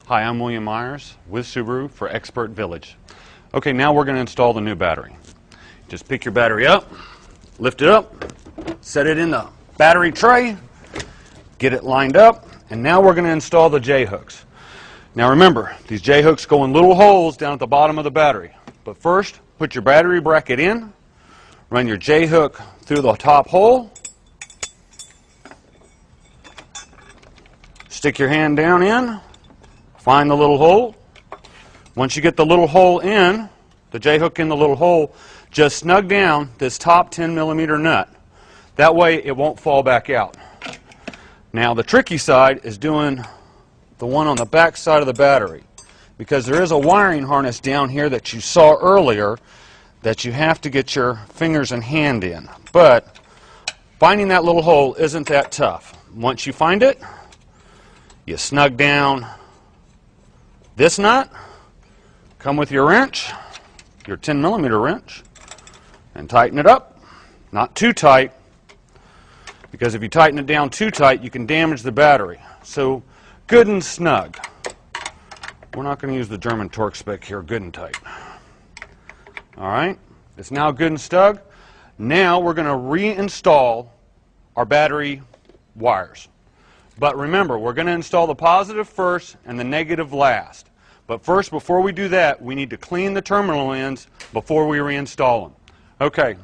Hi, I'm William Myers with Subaru for Expert Village. Okay, now we're going to install the new battery. Just pick your battery up, lift it up, set it in the battery tray, get it lined up, and now we're going to install the J-hooks. Now remember, these J-hooks go in little holes down at the bottom of the battery. But first, put your battery bracket in, run your J-hook through the top hole, stick your hand down in, find the little hole. Once you get the little hole in, the J-hook in the little hole, just snug down this top 10mm nut. That way it won't fall back out. Now the tricky side is doing the one on the back side of the battery, because there is a wiring harness down here that you saw earlier that you have to get your fingers and hand in. But finding that little hole isn't that tough. Once you find it, you snug down this nut, come with your wrench, your 10mm wrench, and tighten it up. Not too tight, because if you tighten it down too tight, you can damage the battery. So good and snug. We're not going to use the German torque spec here, good and tight. All right, it's now good and snug. Now we're going to reinstall our battery wires. But remember, we're going to install the positive first and the negative last. But first, before we do that, we need to clean the terminal ends before we reinstall them. Okay,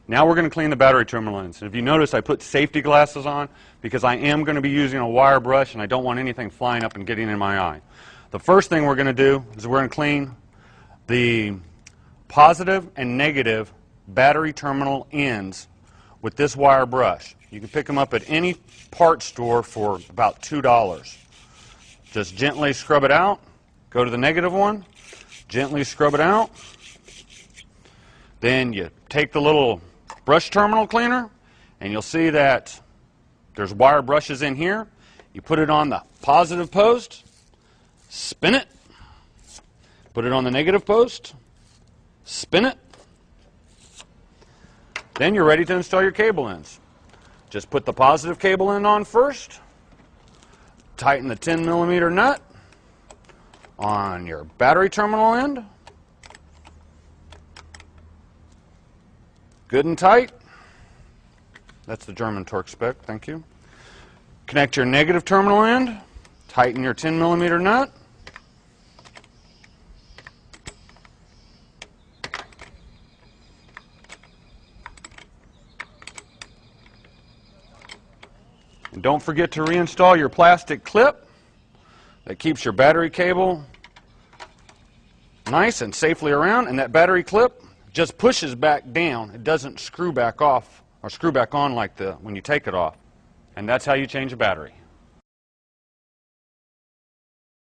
now we're going to clean the battery terminal ends. And if you notice, I put safety glasses on because I am going to be using a wire brush and I don't want anything flying up and getting in my eye. The first thing we're going to do is we're going to clean the positive and negative battery terminal ends with this wire brush. You can pick them up at any part store for about $2. Just gently scrub it out. Go to the negative one, gently scrub it out. Then you take the little brush terminal cleaner, and you'll see that there's wire brushes in here. You put it on the positive post, spin it, put it on the negative post, spin it. Then you're ready to install your cable ends. Just put the positive cable end on first, tighten the 10mm nut on your battery terminal end. Good and tight. That's the German torque spec, thank you. Connect your negative terminal end, tighten your 10mm nut. And don't forget to reinstall your plastic clip that keeps your battery cable nice and safely around, and that battery clip just pushes back down. It doesn't screw back off or screw back on like when you take it off. And that's how you change a battery.